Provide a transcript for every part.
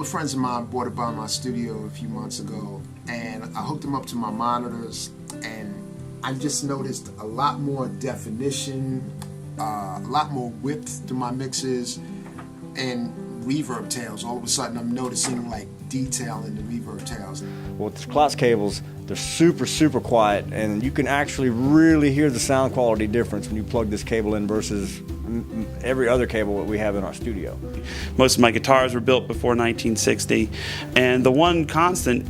friends of mine bought it by my studio a few months ago, and I hooked them up to my monitors, and I just noticed a lot more definition, a lot more width to my mixes, and reverb tails. All of a sudden I'm noticing like detail in the reverb tails. Well, with the Klotz cables, they're super quiet, and you can actually really hear the sound quality difference when you plug this cable in versus every other cable that we have in our studio. Most of my guitars were built before 1960, and the one constant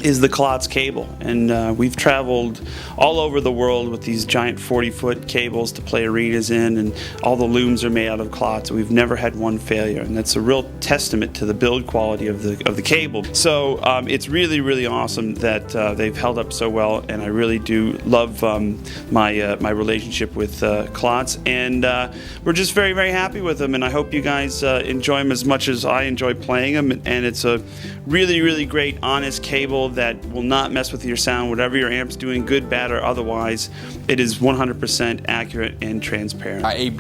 is the Klotz cable, and we've traveled all over the world with these giant 40-foot cables to play arenas in, and all the looms are made out of Klotz. We've never had one failure, and that's a real testament to the build quality of the cable. So it's really awesome that they've held up so well, and I really do love my relationship with Klotz, and we're just very happy with them, and I hope you guys enjoy them as much as I enjoy playing them. And it's a really great, honest cable that will not mess with your sound, whatever your amp's doing, good, bad, or otherwise. It is 100% accurate and transparent. I A and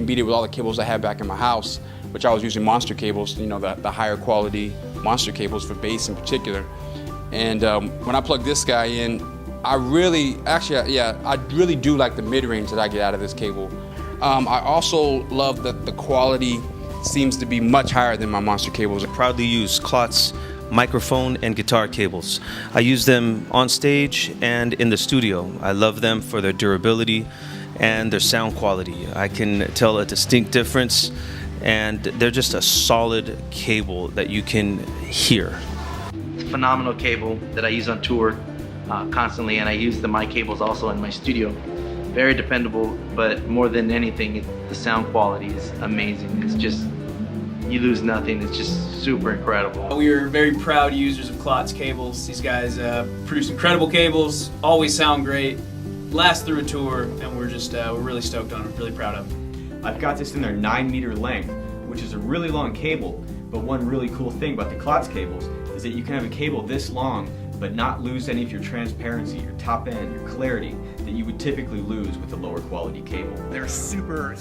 B'd it with all the cables I had back in my house, which I was using monster cables, you know, the higher quality monster cables for bass in particular. And when I plugged this guy in, I really do like the mid-range that I get out of this cable. I also love that the quality seems to be much higher than my monster cables. I proudly use Klotz microphone and guitar cables. I use them on stage and in the studio. I love them for their durability and their sound quality. I can tell a distinct difference, and they're just a solid cable that you can hear. It's a phenomenal cable that I use on tour constantly, and I use the mic cables also in my studio. Very dependable, but more than anything, the sound quality is amazing. It's just, you lose nothing. It's just super incredible. We are very proud users of Klotz cables. These guys produce incredible cables, always sound great, last through a tour, and we're really stoked on them, really proud of them. I've got this in their 9-meter length, which is a really long cable, but one really cool thing about the Klotz cables is that you can have a cable this long but not lose any of your transparency, your top end, your clarity that you would typically lose with a lower quality cable. They're super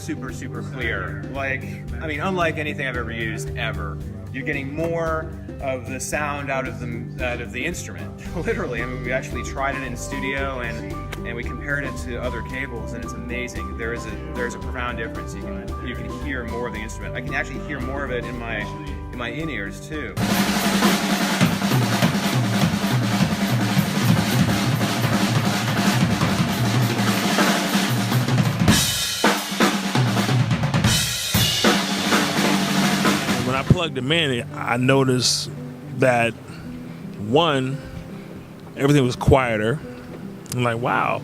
clear. Like, I mean, unlike anything I've ever used ever. You're getting more of the sound out of the instrument. Literally, I mean, we actually tried it in studio and we compared it to other cables, and it's amazing. There's a profound difference. You can hear more of the instrument. I can actually hear more of it in my in-ears too. When I plugged them in, I noticed that, one, everything was quieter. I'm like, wow.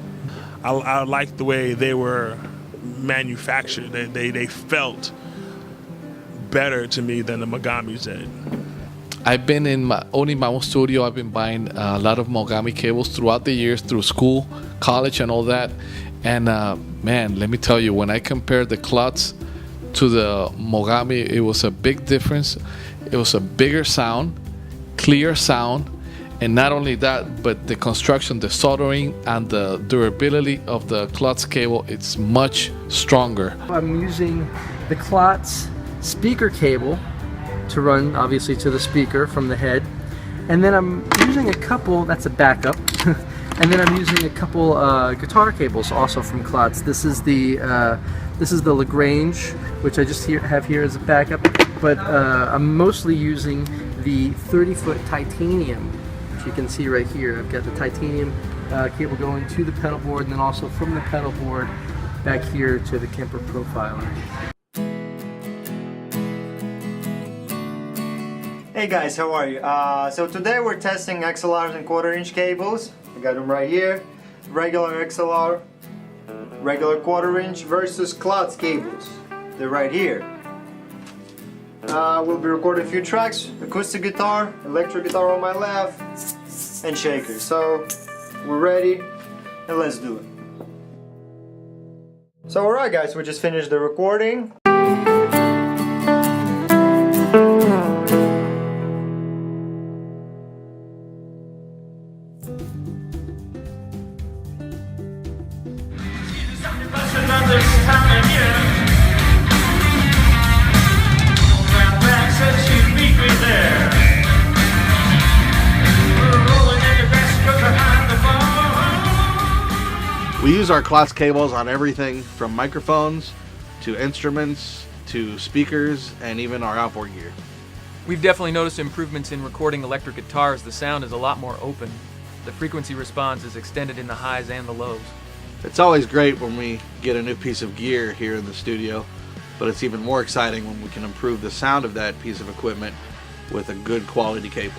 I liked the way they were manufactured. They felt better to me than the Mogamis did. I've been owning my own studio. I've been buying a lot of Mogami cables throughout the years, through school, college, and all that. And man, let me tell you, when I compared the Klotz to the Mogami, it was a big difference. It was a bigger sound, clear sound, and not only that, but the construction, the soldering, and the durability of the Klotz cable, it's much stronger. I'm using the Klotz speaker cable to run, obviously, to the speaker from the head, and then I'm using a couple, that's a backup, and then I'm using a couple guitar cables also from Klotz. This is the Lagrange, which I just have here as a backup, but I'm mostly using the 30-foot titanium, which you can see right here. I've got the titanium cable going to the pedal board, and then also from the pedal board back here to the Kemper profiler. Hey guys, how are you? So today we're testing XLRs and 1/4-inch cables. I got them right here. Regular XLR, regular 1/4-inch versus Klotz cables. They're right here. We'll be recording a few tracks: acoustic guitar, electric guitar on my left, and shakers. So we're ready, and let's do it. So alright guys, we just finished the recording. This time of year, around back says she'd be me there. Rolling in the grass, cause behind the phone. We use our Klotz cables on everything from microphones to instruments to speakers and even our outboard gear. We've definitely noticed improvements in recording electric guitars. The sound is a lot more open. The frequency response is extended in the highs and the lows. It's always great when we get a new piece of gear here in the studio, but it's even more exciting when we can improve the sound of that piece of equipment with a good quality cable.